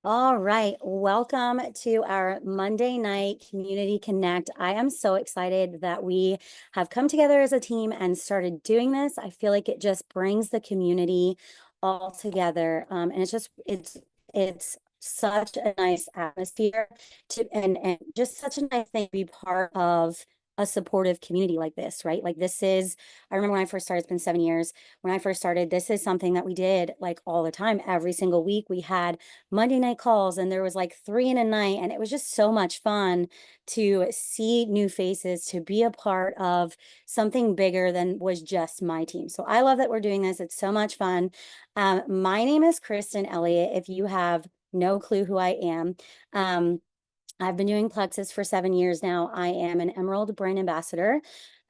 All right, welcome to our Monday night community connect. I am so excited that we have come together as a team and started doing this. I feel like it just brings the community all together, and it's such a nice atmosphere and just such a nice thing to be part of a supportive community like this, right? Like this is, I remember when I first started, it's been 7 years. When I first started, this is something that we did like all the time, every single week. We had Monday night calls and there was like three in a night, and it was just so much fun to see new faces, to be a part of something bigger than was just my team. So I love that we're doing this. It's so much fun. My name is Kristin Elliot. If you have no clue who I am, um, I've been doing Plexus for 7 years now. I am an Emerald Brand Ambassador.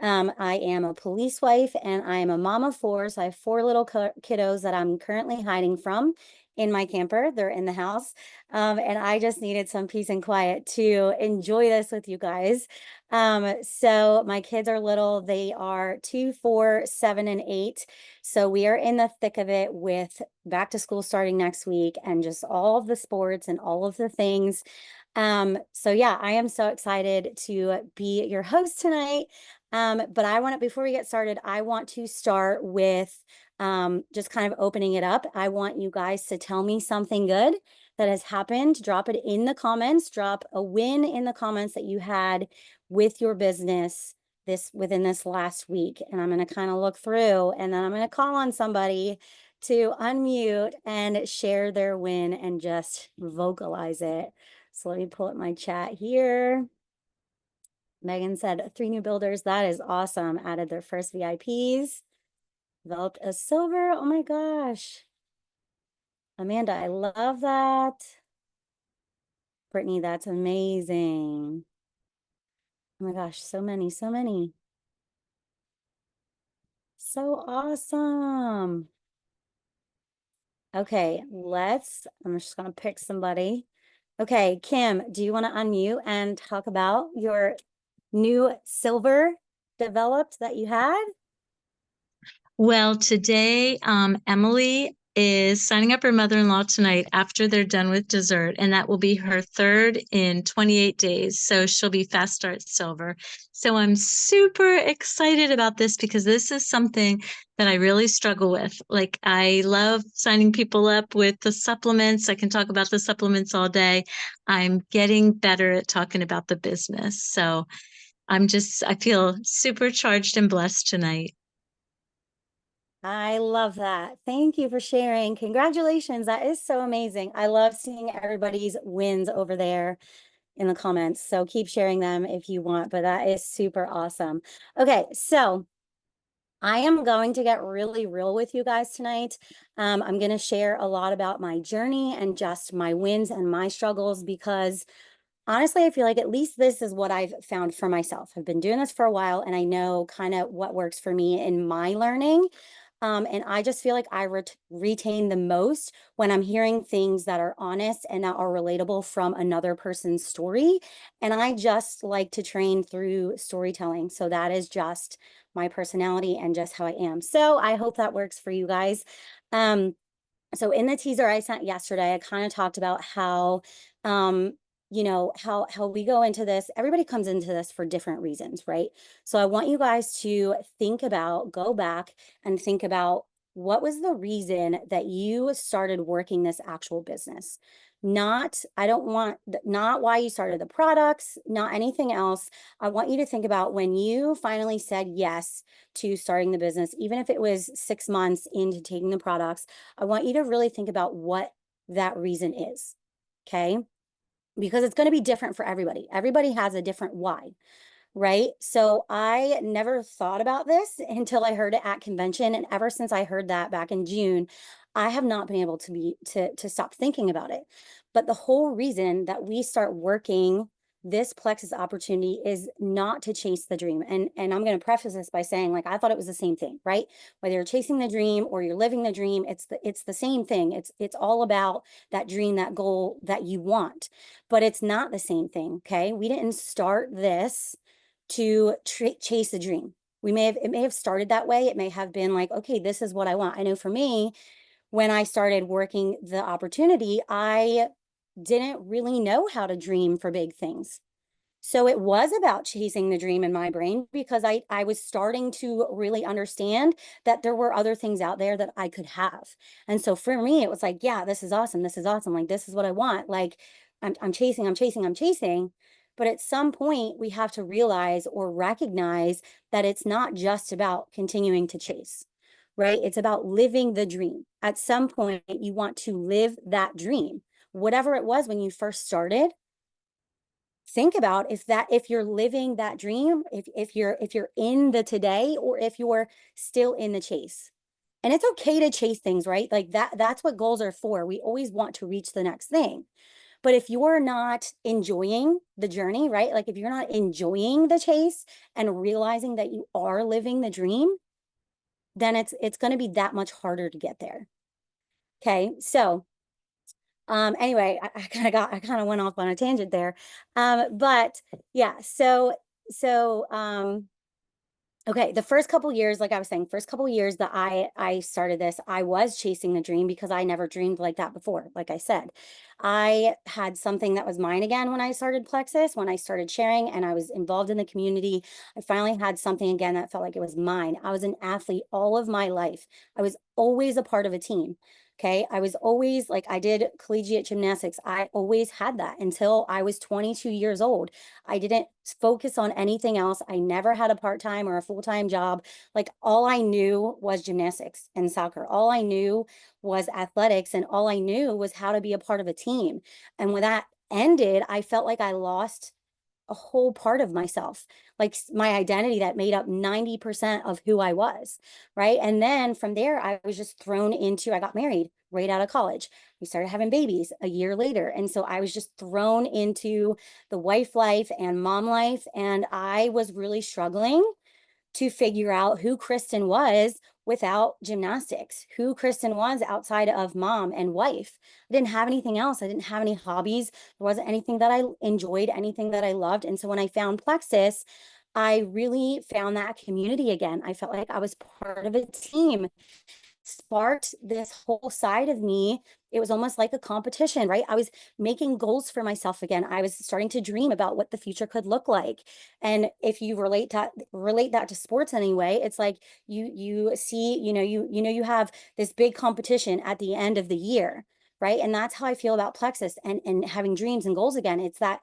I am a police wife and I am a mom of four. So I have four little kiddos that I'm currently hiding from in my camper. They're in the house. And I just needed some peace and quiet to enjoy this with you guys. So my kids are little. They are 2, 4, 7, and 8. So we are in the thick of it with back to school starting next week and just all of the sports and all of the things. So yeah, I am so excited to be your host tonight. But before we get started, I want to start with just kind of opening it up. I want you guys to tell me something good that has happened. Drop it in the comments. Drop a win in the comments that you had with your business within this last week. And I'm going to kind of look through and then I'm going to call on somebody to unmute and share their win and just vocalize it. So let me pull up my chat here. Megan said 3 new builders. That is awesome. Added their first VIPs. Developed a silver. Oh my gosh. Amanda, I love that. Brittany, that's amazing. Oh my gosh, so many, so many. So awesome. Okay, I'm just gonna pick somebody. Okay, Kim, do you want to unmute and talk about your new silver developed that you had? Well, today, Emily is signing up her mother-in-law tonight after they're done with dessert, and that will be her third in 28 days. So she'll be fast start silver. So I'm super excited about this because this is something that I really struggle with. Like, I love signing people up with the supplements. I can talk about the supplements all day. I'm getting better at talking about the business. So I feel supercharged and blessed tonight. I love that. Thank you for sharing. Congratulations. That is so amazing. I love seeing everybody's wins over there in the comments. So keep sharing them if you want, but that is super awesome. Okay, so I am going to get really real with you guys tonight. I'm going to share a lot about my journey and just my wins and my struggles because honestly, I feel like at least this is what I've found for myself. I've been doing this for a while and I know kind of what works for me in my learning. And I just feel like I retain the most when I'm hearing things that are honest and that are relatable from another person's story. And I just like to train through storytelling. So that is just my personality and just how I am. So I hope that works for you guys. Um, so in the teaser I sent yesterday, I kind of talked about how how we go into this. Everybody comes into this for different reasons, right? So I want you guys to go back and think about what was the reason that you started working this actual business. I don't want, not why you started the products, not anything else. I want you to think about when you finally said yes to starting the business, even if it was 6 months into taking the products. I want you to really think about what that reason is, okay? Because it's going to be different for everybody. Everybody has a different why, right? So I never thought about this until I heard it at convention, and ever since I heard that back in June, I have not been able to stop thinking about it. But the whole reason that we start working this plexus opportunity is not to chase the dream. And I'm going to preface this by saying, like, I thought it was the same thing, right? Whether you're chasing the dream or you're living the dream, it's the same thing. It's all about that dream, that goal that you want. But it's not the same thing, okay? We didn't start this to chase a dream. It may have started that way. It may have been like, okay, this is what I want. I know for me, when I started working the opportunity, I didn't really know how to dream for big things. So it was about chasing the dream in my brain because I was starting to really understand that there were other things out there that I could have. And so for me, it was like, yeah, this is awesome. This is awesome. Like, this is what I want. Like, I'm chasing, I'm chasing, I'm chasing. But at some point, we have to realize or recognize that it's not just about continuing to chase, right? It's about living the dream. At some point, you want to live that dream, whatever it was when you first started. Think about if you're living that dream, if you're in the today, or if you're still in the chase. And it's okay to chase things, right? Like that's what goals are for. We always want to reach the next thing. But if you're not enjoying the journey, right? Like if you're not enjoying the chase and realizing that you are living the dream, then it's going to be that much harder to get there. Okay? So, anyway, I kind of went off on a tangent there. But yeah, so okay, the first couple years, like I was saying, first couple years that I started this, I was chasing the dream because I never dreamed like that before. Like I said, I had something that was mine again when I started Plexus, when I started sharing and I was involved in the community. I finally had something again that felt like it was mine. I was an athlete all of my life. I was always a part of a team. Okay. I was always like, I did collegiate gymnastics. I always had that until I was 22 years old. I didn't focus on anything else. I never had a part-time or a full-time job. Like all I knew was gymnastics and soccer. All I knew was athletics, and all I knew was how to be a part of a team. And when that ended, I felt like I lost a whole part of myself, like my identity that made up 90% of who I was, right? And then from there, I was just thrown into, I got married right out of college. We started having babies a year later. And so I was just thrown into the wife life and mom life. And I was really struggling to figure out who Kristin was without gymnastics, who Kristin was outside of mom and wife. I didn't have anything else. I didn't have any hobbies. There wasn't anything that I enjoyed, anything that I loved. And so when I found Plexus, I really found that community again. I felt like I was part of a team, sparked this whole side of me. It was almost like a competition, right? I was making goals for myself again. I was starting to dream about what the future could look like. And if you relate that to sports anyway, it's like you see, you have this big competition at the end of the year, right? And that's how I feel about Plexus and having dreams and goals again. It's that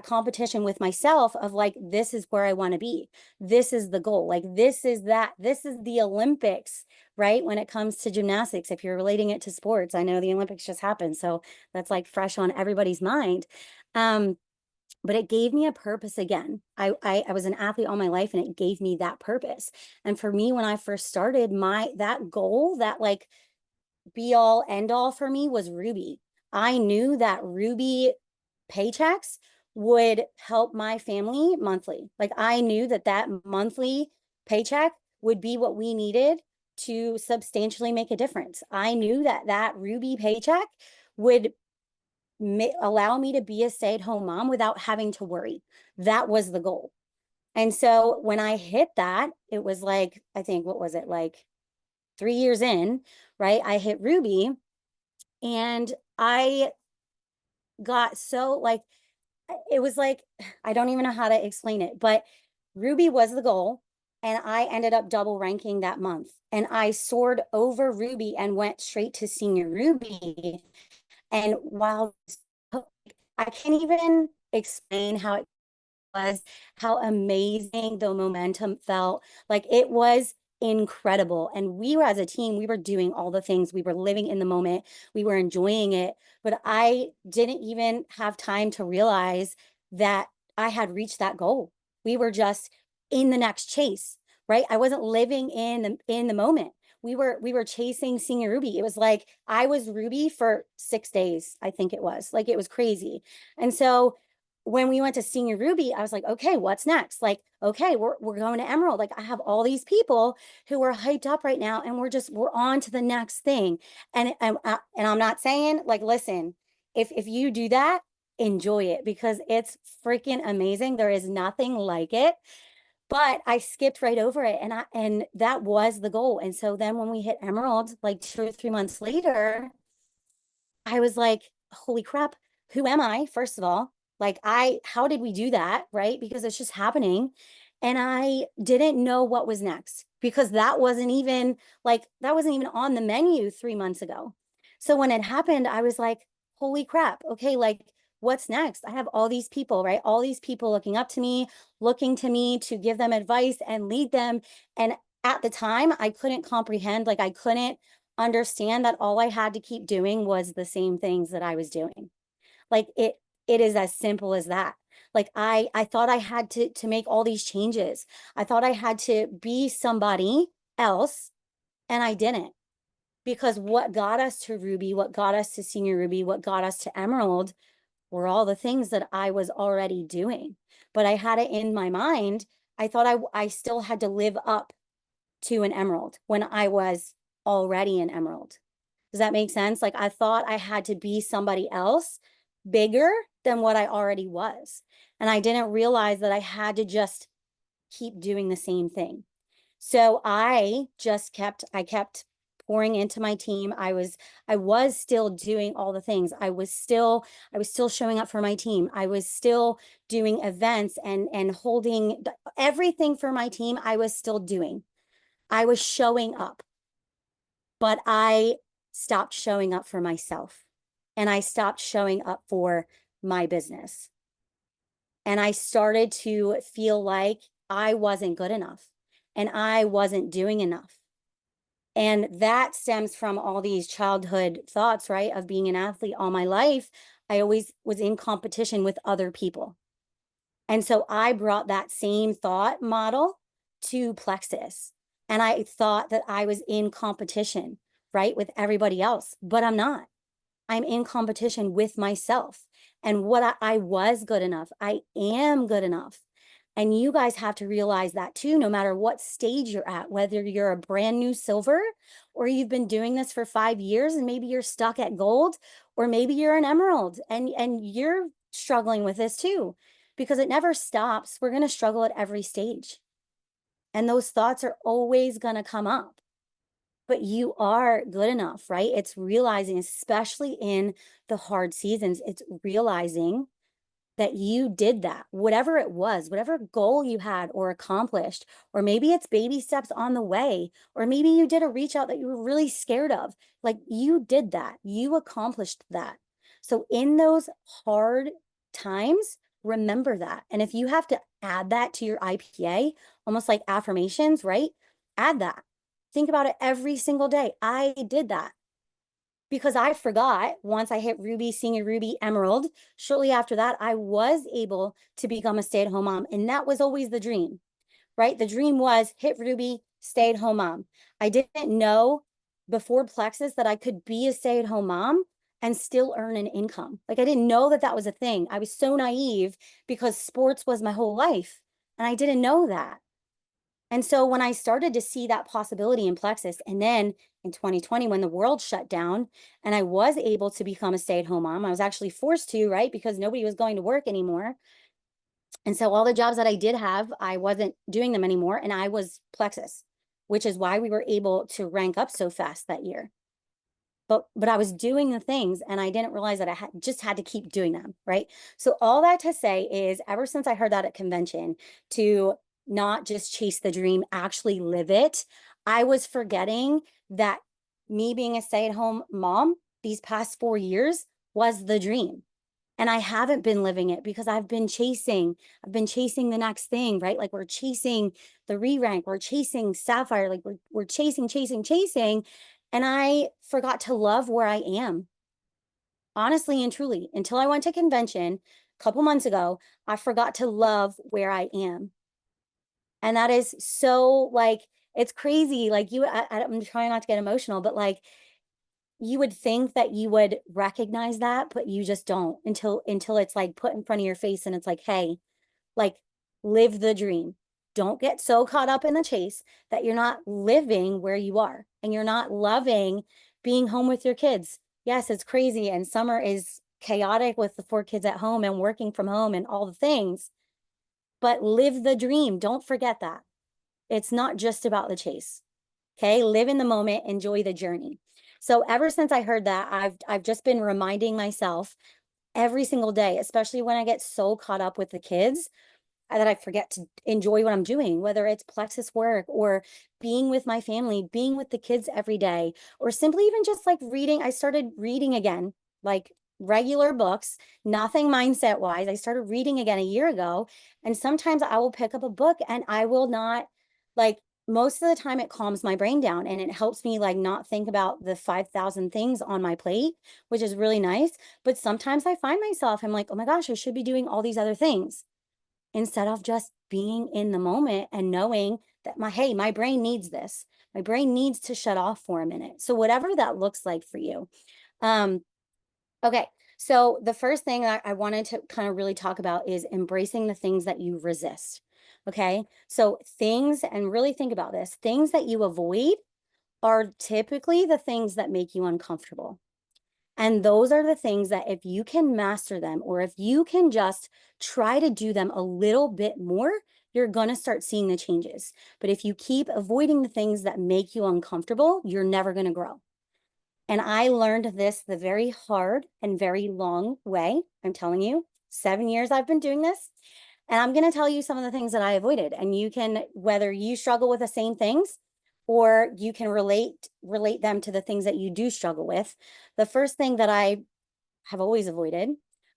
competition with myself of like, this is where I want to be. This is the goal. Like this is the Olympics, right? When it comes to gymnastics, if you're relating it to sports, I know the Olympics just happened, so that's like fresh on everybody's mind. But it gave me a purpose again. I was an athlete all my life, and it gave me that purpose. And for me, when I first started, that goal, that like be all end all for me was Ruby. I knew that Ruby paychecks would help my family monthly. Like I knew that monthly paycheck would be what we needed to substantially make a difference. I knew that Ruby paycheck would allow me to be a stay-at-home mom without having to worry. That was the goal. And so when I hit that, it was like, I think, what was it, like 3 years in, right? I hit Ruby, and I got so like, it was like, I don't even know how to explain it, but Ruby was the goal. And I ended up double ranking that month. And I soared over Ruby and went straight to senior Ruby. And while I can't even explain how it was, how amazing the momentum felt. Like it was incredible. And we were, as a team, we were doing all the things. We were living in the moment. We were enjoying it. But I didn't even have time to realize that I had reached that goal. We were just in the next chase, right? I wasn't living in the moment. We were chasing senior Ruby. It was like I was Ruby for 6 days, I think it was. Like it was crazy. And so when we went to senior Ruby, I was like, okay, what's next? Like, okay, we're going to Emerald. Like I have all these people who are hyped up right now, and we're on to the next thing. And I'm not saying like, listen, if you do that, enjoy it because it's freaking amazing. There is nothing like it. But I skipped right over it, and that was the goal. And so then when we hit Emerald, like 2 or 3 months later, I was like, holy crap, who am I, first of all? Like, how did we do that? Right? Because it's just happening. And I didn't know what was next because that wasn't even on the menu 3 months ago. So when it happened, I was like, holy crap. Okay, like, what's next? I have all these people, right? All these people looking up to me, looking to me to give them advice and lead them. And at the time, I couldn't comprehend, like, I couldn't understand that all I had to keep doing was the same things that I was doing. Like, it is as simple as that. Like, I thought I had to make all these changes. I thought I had to be somebody else, and I didn't. Because what got us to Ruby, what got us to Senior Ruby, what got us to Emerald were all the things that I was already doing. But I had it in my mind. I thought I still had to live up to an Emerald when I was already an Emerald. Does that make sense? Like, I thought I had to be somebody else bigger than what I already was. And I didn't realize that I had to just keep doing the same thing. So I kept pouring into my team. I was still doing all the things. I was still showing up for my team. I was still doing events and holding everything for my team. I was still doing. I was showing up, but I stopped showing up for myself, and I stopped showing up for my business. And I started to feel like I wasn't good enough and I wasn't doing enough. And that stems from all these childhood thoughts, right? Of being an athlete all my life. I always was in competition with other people. And so I brought that same thought model to Plexus. And I thought that I was in competition, right, with everybody else, but I'm not. I'm in competition with myself. And what I was good enough, I am good enough. And you guys have to realize that too, no matter what stage you're at, whether you're a brand new silver or you've been doing this for 5 years and maybe you're stuck at gold, or maybe you're an emerald and you're struggling with this too, because it never stops. We're going to struggle at every stage. And those thoughts are always going to come up, but you are good enough, right? It's realizing, especially in the hard seasons, it's realizing that you did that, whatever it was, whatever goal you had or accomplished, or maybe it's baby steps on the way, or maybe you did a reach out that you were really scared of. Like, you did that, you accomplished that. So in those hard times, remember that. And if you have to add that to your IPA, almost like affirmations, right? Add that. Think about it every single day. I did that because I forgot once I hit Ruby, Senior Ruby, Emerald. Shortly after that, I was able to become a stay-at-home mom. And that was always the dream, right? The dream was hit Ruby, stay-at-home mom. I didn't know before Plexus that I could be a stay-at-home mom and still earn an income. Like, I didn't know that that was a thing. I was so naive because sports was my whole life. And I didn't know that. And so when I started to see that possibility in Plexus, and then in 2020, when the world shut down and I was able to become a stay-at-home mom, I was actually forced to, right? Because nobody was going to work anymore. And so all the jobs that I did have, I wasn't doing them anymore. And I was Plexus, which is why we were able to rank up so fast that year. But I was doing the things and I didn't realize that I just had to keep doing them, right? So all that to say is, ever since I heard that at convention, to not just chase the dream, actually live it, I was forgetting that me being a stay-at-home mom these past 4 years was the dream. And I haven't been living it because I've been chasing the next thing, right? Like, we're chasing the re-rank, we're chasing Sapphire, like we're chasing. And I forgot to love where I am. Honestly and truly, until I went to convention a couple months ago, I forgot to love where I am. And that is so, like, it's crazy. Like, I'm trying not to get emotional, but like, you would think that you would recognize that, but you just don't until it's like put in front of your face and it's like, hey, like, live the dream. Don't get so caught up in the chase that you're not living where you are and you're not loving being home with your kids. Yes, it's crazy and summer is chaotic with the 4 kids at home and working from home and all the things, but live the dream. Don't forget that. It's not just about the chase. Okay, live in the moment, enjoy the journey. So ever since I heard that, I've just been reminding myself every single day, especially when I get so caught up with the kids that I forget to enjoy what I'm doing, whether it's plexus work or being with my family, being with the kids every day, or simply even just like reading. I started reading again, like regular books, nothing mindset wise. I started reading again a year ago. And sometimes I will pick up a book and I will not like, most of the time it calms my brain down and it helps me like not think about the 5,000 things on my plate, which is really nice. But sometimes I find myself, I'm like, oh my gosh, I should be doing all these other things instead of just being in the moment and knowing that hey, my brain needs this. My brain needs to shut off for a minute. So whatever that looks like for you. Um, okay. So the first thing that I wanted to kind of really talk about is embracing the things that you resist. Okay. So things, and really think about this, things that you avoid are typically the things that make you uncomfortable. And those are the things that if you can master them, or if you can just try to do them a little bit more, you're going to start seeing the changes. But if you keep avoiding the things that make you uncomfortable, you're never going to grow. And I learned this the very hard and very long way. I'm telling you, 7 years I've been doing this. And I'm going to tell you some of the things that I avoided. And you can, whether you struggle with the same things or you can relate them to the things that you do struggle with. The first thing that I have always avoided,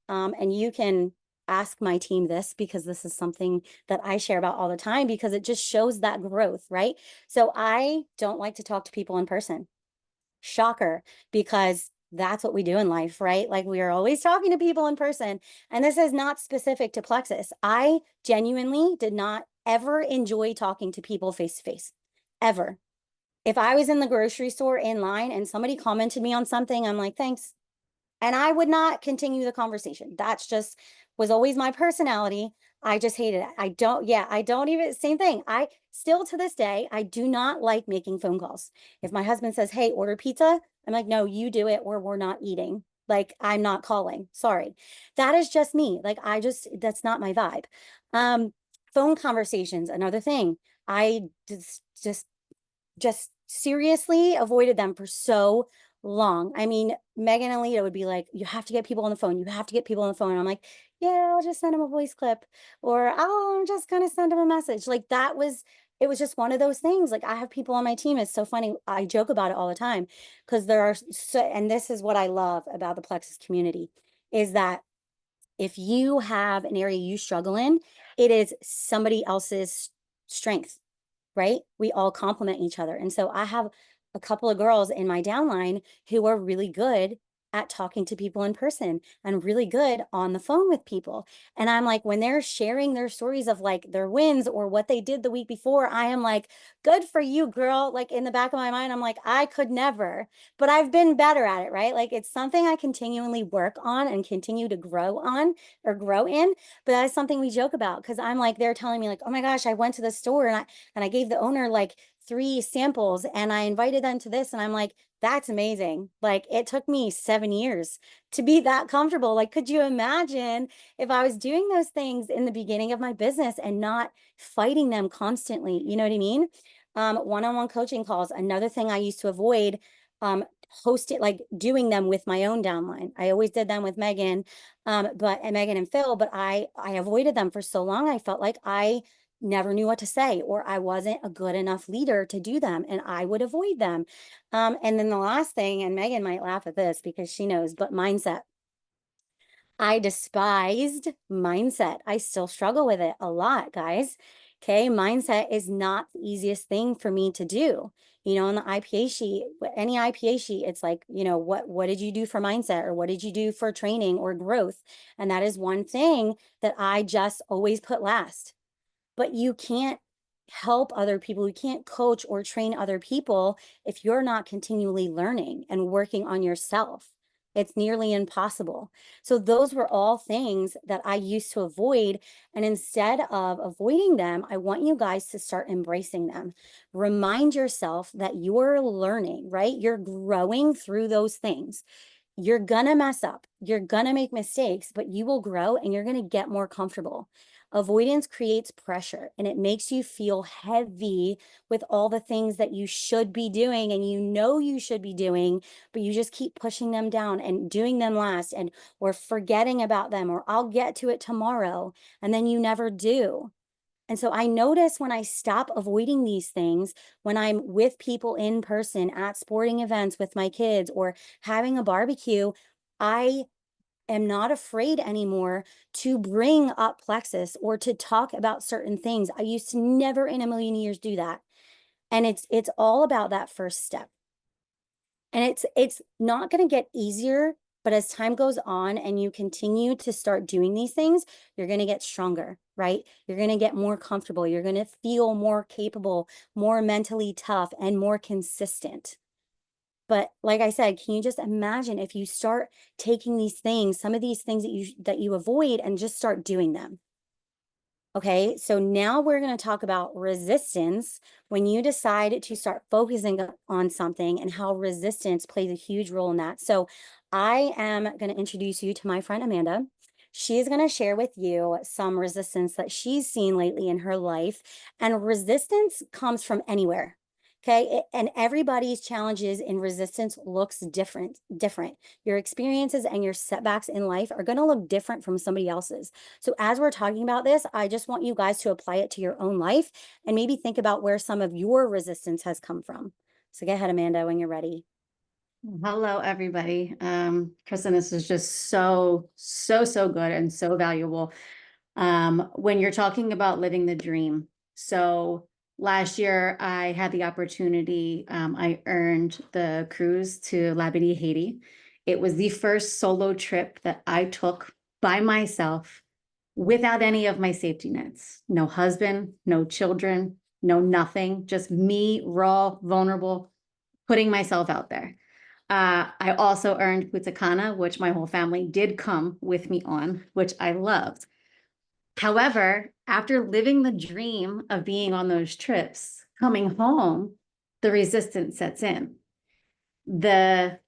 and you can ask my team this because this is something that I share about all the time because it just shows that growth, right? So I don't like to talk to people in person. Shocker, because that's what we do in life, right? Like we are always talking to people in person. And this is not specific to Plexus. I genuinely did not ever enjoy talking to people face to face, ever. If I was in the grocery store in line and somebody commented me on something, I'm like, thanks. And I would not continue the conversation. That's just was always my personality. I just hated it. I don't even, same thing. I still to this day, I do not like making phone calls. If my husband says, hey, order pizza, I'm like, no, you do it or we're not eating. Like, I'm not calling. Sorry. That is just me. Like, that's not my vibe. Phone conversations, another thing. I just seriously avoided them for so long. I mean, Megan and Lita would be like, you have to get people on the phone. You have to get people on the phone. And I'm like, yeah, I'll just send them a voice clip or oh, I'm just going to send them a message. Like it was just one of those things. Like I have people on my team. It's so funny. I joke about it all the time because there are so, and this is what I love about the Plexus community is that if you have an area you struggle in, it is somebody else's strength, right? We all complement each other. And so I have a couple of girls in my downline who are really good at talking to people in person and really good on the phone with people. And I'm like, when they're sharing their stories of like their wins or what they did the week before, I am like, good for you, girl. Like in the back of my mind, I'm like, I could never, but I've been better at it, right? Like it's something I continually work on and continue to grow on or grow in. But that's something we joke about because I'm like, they're telling me like, oh my gosh, I went to the store and I gave the owner like 3 samples and I invited them to this. And I'm like, that's amazing. Like it took me 7 years to be that comfortable. Like, could you imagine if I was doing those things in the beginning of my business and not fighting them constantly? You know what I mean? One-on-one coaching calls, another thing I used to avoid, hosting, like doing them with my own downline. I always did them with Megan, and Megan and Phil, but I avoided them for so long. I felt like I never knew what to say or I wasn't a good enough leader to do them and I would avoid them. And then the last thing, and Megan might laugh at this because she knows, but mindset. I despised mindset. I still struggle with it a lot, guys. Okay, mindset is not the easiest thing for me to do. You know, on the IPA sheet, any IPA sheet, it's like, you know, what did you do for mindset or what did you do for training or growth? And that is one thing that I just always put last. But you can't help other people. You can't coach or train other people if you're not continually learning and working on yourself. It's nearly impossible. So those were all things that I used to avoid. And instead of avoiding them, I want you guys to start embracing them. Remind yourself that you're learning, right? You're growing through those things. You're gonna mess up. You're gonna make mistakes, but you will grow and you're gonna get more comfortable. Avoidance creates pressure and it makes you feel heavy with all the things that you should be doing and you know you should be doing, but you just keep pushing them down and doing them last and or forgetting about them or I'll get to it tomorrow, and then you never do. And so I notice when I stop avoiding these things, when I'm with people in person at sporting events with my kids or having a barbecue, I am not afraid anymore to bring up plexus or to talk about certain things. I used to never in a million years do that. And it's all about that first step. And it's not going to get easier, but as time goes on and you continue to start doing these things, you're going to get stronger, right? You're going to get more comfortable. You're going to feel more capable, more mentally tough, and more consistent. But like I said, can you just imagine if you start taking these things, some of these things that you avoid, and just start doing them? Okay, so now we're going to talk about resistance when you decide to start focusing on something and how resistance plays a huge role in that. So I am going to introduce you to my friend Amanda. She's going to share with you some resistance that she's seen lately in her life. And resistance comes from anywhere. Okay, and everybody's challenges in resistance looks different. Your experiences and your setbacks in life are going to look different from somebody else's. So as we're talking about this, I just want you guys to apply it to your own life and maybe think about where some of your resistance has come from. So go ahead, Amanda, when you're ready. Hello, everybody. Kristin, this is just so good and so valuable. When you're talking about living the dream. So last year I had the opportunity, I earned the cruise to Labadee, Haiti. It was the first solo trip that I took by myself without any of my safety nets. No husband, no children, no nothing, just me, raw, vulnerable, putting myself out there. I also earned Putakana, which my whole family did come with me on, which I loved. However, after living the dream of being on those trips, coming home, the resistance sets in. The,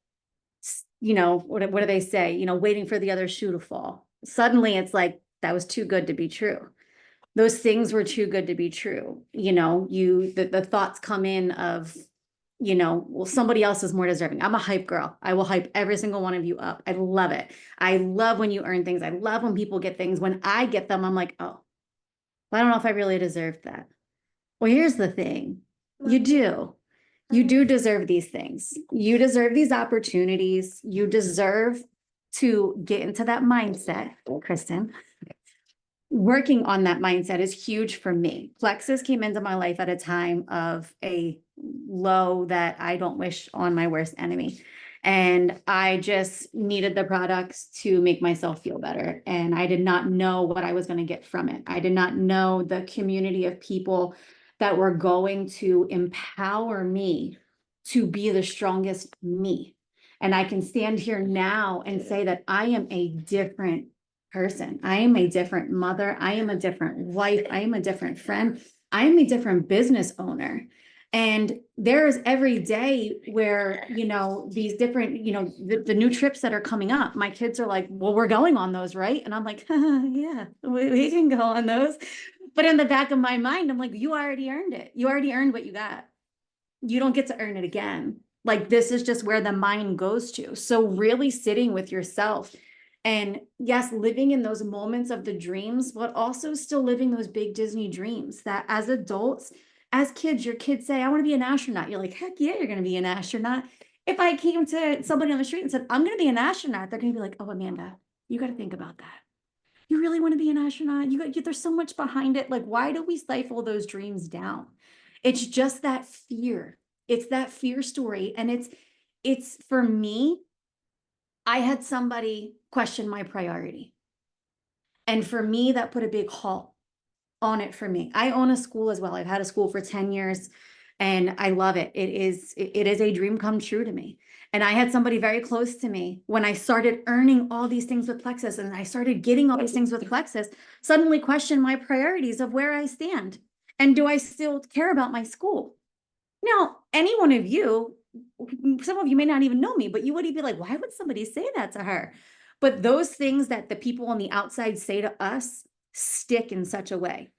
what do they say? Waiting for the other shoe to fall. Suddenly it's like, that was too good to be true. Those things were too good to be true. The thoughts come in of, well, somebody else is more deserving. I'm a hype girl. I will hype every single one of you up. I love it. I love when you earn things. I love when people get things. When I get them, I'm like, oh, I don't know if I really deserved that. Well, here's the thing. You do. You do deserve these things. You deserve these opportunities. You deserve to get into that mindset, Kristin. Working on that mindset is huge for me. Plexus came into my life at a time of a low that I don't wish on my worst enemy. And I just needed the products to make myself feel better. And I did not know what I was going to get from it. I did not know the community of people that were going to empower me to be the strongest me. And I can stand here now and say that I am a different person. I am a different mother. I am a different wife. I am a different friend. I am a different business owner. And there is every day where, these different, the new trips that are coming up, my kids are like, well, we're going on those, right? And I'm like, yeah, we can go on those. But in the back of my mind, I'm like, you already earned it. You already earned what you got. You don't get to earn it again. Like, this is just where the mind goes to. So really sitting with yourself and yes, living in those moments of the dreams, but also still living those big Disney dreams that as adults, as kids, your kids say, I want to be an astronaut. You're like, heck yeah, you're going to be an astronaut. If I came to somebody on the street and said, I'm going to be an astronaut, they're going to be like, oh, Amanda, you got to think about that. You really want to be an astronaut? There's so much behind it. Like, why do we stifle those dreams down? It's just that fear. It's that fear story. And it's for me, I had somebody question my priority. And for me, that put a big halt on it for me. I own a school as well. I've had a school for 10 years and I love it. It is a dream come true to me. And I had somebody very close to me when I started earning all these things with Plexus and I started getting all these things with Plexus, suddenly question my priorities of where I stand. And do I still care about my school? Now, any one of you, some of you may not even know me, but you would be like, why would somebody say that to her? But those things that the people on the outside say to us stick in such a way.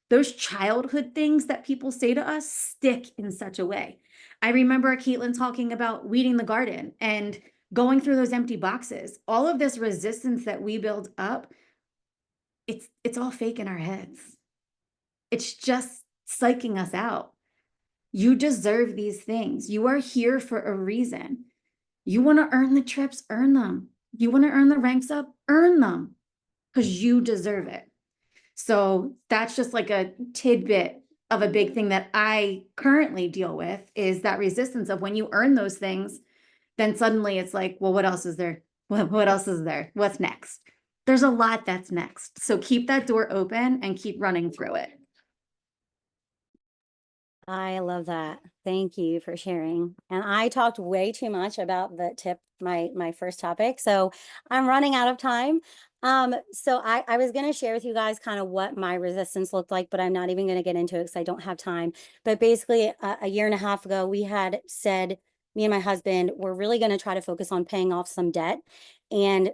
Those childhood things that people say to us stick in such a way. I remember Caitlin talking about weeding the garden and going through those empty boxes. All of this resistance that we build up, it's all fake in our heads. It's just psyching us out. You deserve these things. You are here for a reason. You want to earn the trips, earn them. You want to earn the ranks up, earn them, because you deserve it. So that's just like a tidbit of a big thing that I currently deal with, is that resistance of when you earn those things, then suddenly it's like, well, what else is there? What else is there? What's next? There's a lot that's next. So keep that door open and keep running through it. I love that. Thank you for sharing. And I talked way too much about the tip, my first topic. So I'm running out of time. So I was going to share with you guys kind of what my resistance looked like, but I'm not even going to get into it because I don't have time. But basically, a year and a half ago, we had said, me and my husband, we're really going to try to focus on paying off some debt. And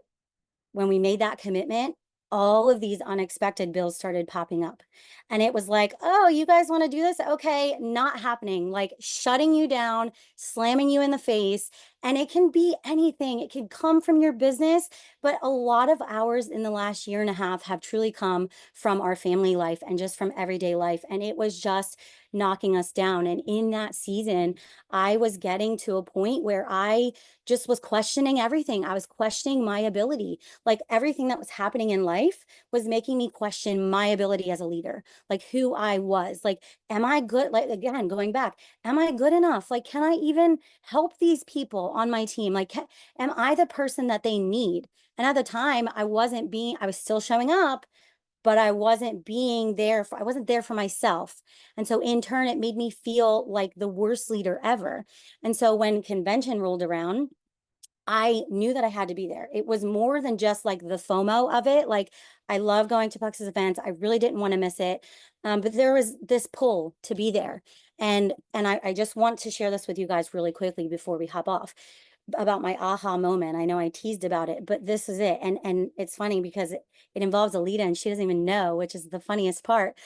when we made that commitment, all of these unexpected bills started popping up. And it was like, oh, you guys want to do this? Okay, not happening. Like shutting you down, slamming you in the face. And it can be anything. It could come from your business, but a lot of ours in the last year and a half have truly come from our family life and just from everyday life. And it was just knocking us down. And in that season, I was getting to a point where I just was questioning everything. I was questioning my ability. Like everything that was happening in life was making me question my ability as a leader, like who I was. Like, am I good? Like, again, going back, am I good enough? Like, can I even help these people on my team? Like, am I the person that they need? And at the time, I was still showing up, but I wasn't there for myself. And so in turn, it made me feel like the worst leader ever. And so when convention rolled around, I knew that I had to be there. It was more than just like the FOMO of it. Like I love going to Plexus events. I really didn't want to miss it. But there was this pull to be there. And I just want to share this with you guys really quickly before we hop off about my aha moment. I know I teased about it, but this is it. And it's funny because it involves Alita and she doesn't even know, which is the funniest part.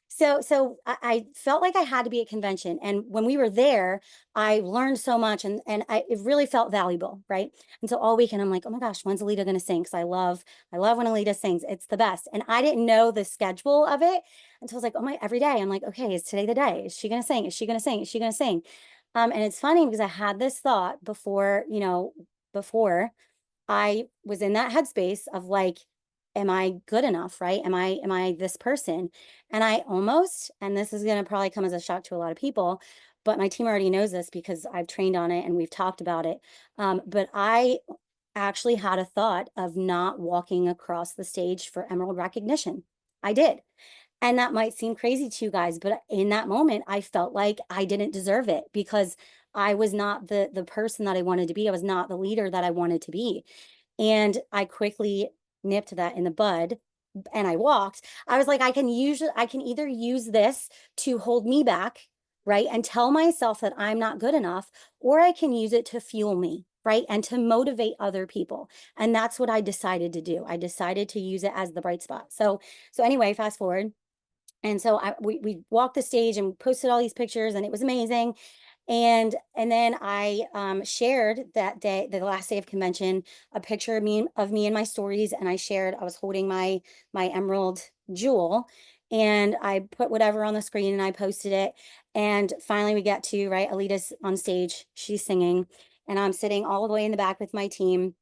So I felt like I had to be at convention. And when we were there, I learned so much and it really felt valuable, right? And so all weekend I'm like, oh my gosh, when's Alita going to sing? Because I love when Alita sings. It's the best. And I didn't know the schedule of it until I was like, oh my, every day I'm like, okay, is today the day? Is she going to sing? Is she going to sing? Is she going to sing? And it's funny because I had this thought before I was in that headspace of like, am I good enough, right? Am I this person? And I almost, and this is going to probably come as a shock to a lot of people, but my team already knows this because I've trained on it and we've talked about it. But I actually had a thought of not walking across the stage for Emerald recognition. I did. And that might seem crazy to you guys, but in that moment, I felt like I didn't deserve it because I was not the person that I wanted to be. I was not the leader that I wanted to be. And I quickly nipped that in the bud and I walked. I was like, I can either use this to hold me back, right? And tell myself that I'm not good enough, or I can use it to fuel me, right? And to motivate other people. And that's what I decided to do. I decided to use it as the bright spot. So anyway, fast forward. And so we walked the stage and posted all these pictures and it was amazing. And then I shared that day, the last day of convention, a picture of me in my stories. And I shared, I was holding my emerald jewel and I put whatever on the screen and I posted it. And finally we get to, right, Alita's on stage, she's singing and I'm sitting all the way in the back with my team.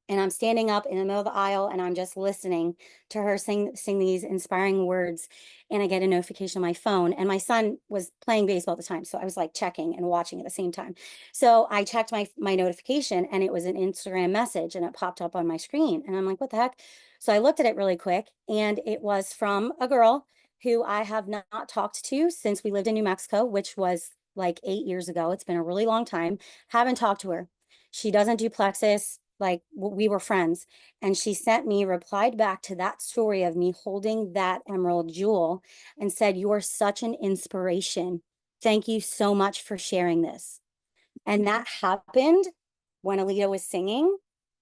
And I'm standing up in the middle of the aisle and I'm just listening to her sing these inspiring words. And I get a notification on my phone. And my son was playing baseball at the time. So I was like checking and watching at the same time. So I checked my notification and it was an Instagram message and it popped up on my screen. And I'm like, what the heck? So I looked at it really quick and it was from a girl who I have not talked to since we lived in New Mexico, which was like 8 years ago. It's been a really long time. Haven't talked to her. She doesn't do Plexus. Like we were friends, and she replied back to that story of me holding that emerald jewel and said, you are such an inspiration. Thank you so much for sharing this. And that happened when Alita was singing.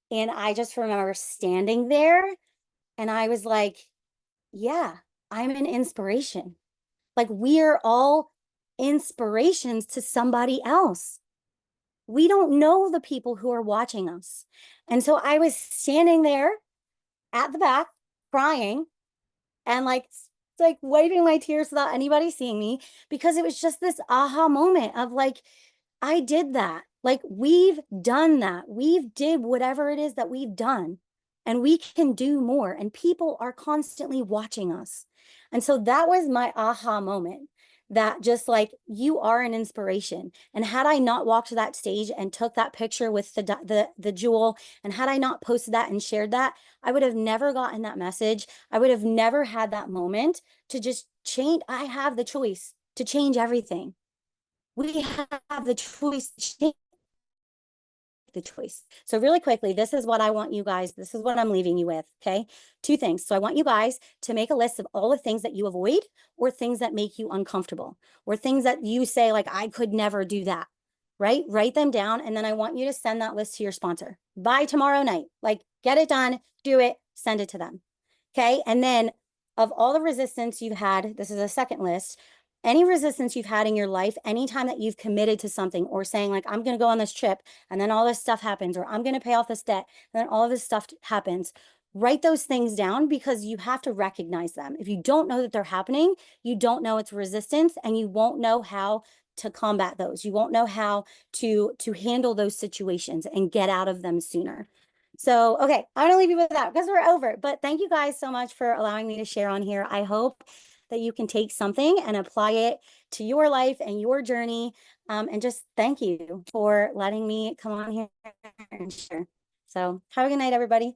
And I just remember standing there and I was like, yeah, I'm an inspiration. Like we are all inspirations to somebody else. We don't know the people who are watching us. And so I was standing there at the back crying and like wiping my tears without anybody seeing me, because it was just this aha moment of like, I did that. Like we've done that. We've did whatever it is that we've done, and we can do more, and people are constantly watching us. And so that was my aha moment, that just like you are an inspiration. And had I not walked to that stage and took that picture with the jewel, and had I not posted that and shared that, I would have never gotten that message. I would have never had that moment to just change. I have the choice to change everything. We have the choice to change the choice. So really quickly, this is what I want you guys, this is what I'm leaving you with, okay? Two things. So I want you guys to make a list of all the things that you avoid, or things that make you uncomfortable, or things that you say like, I could never do that, right? Write them down. And then I want you to send that list to your sponsor by tomorrow night. Like get it done, do it, send it to them. Okay. And then of all the resistance you've had, this is a second list, any resistance you've had in your life, anytime that you've committed to something or saying like, I'm going to go on this trip and then all this stuff happens, or I'm going to pay off this debt and then all of this stuff happens, write those things down, because you have to recognize them. If you don't know that they're happening, you don't know it's resistance, and you won't know how to combat those. You won't know how to handle those situations and get out of them sooner. So, okay, I'm gonna leave you with that because we're over. But thank you guys so much for allowing me to share on here. I hope that you can take something and apply it to your life and your journey. And just thank you for letting me come on here and share. So have a good night, everybody.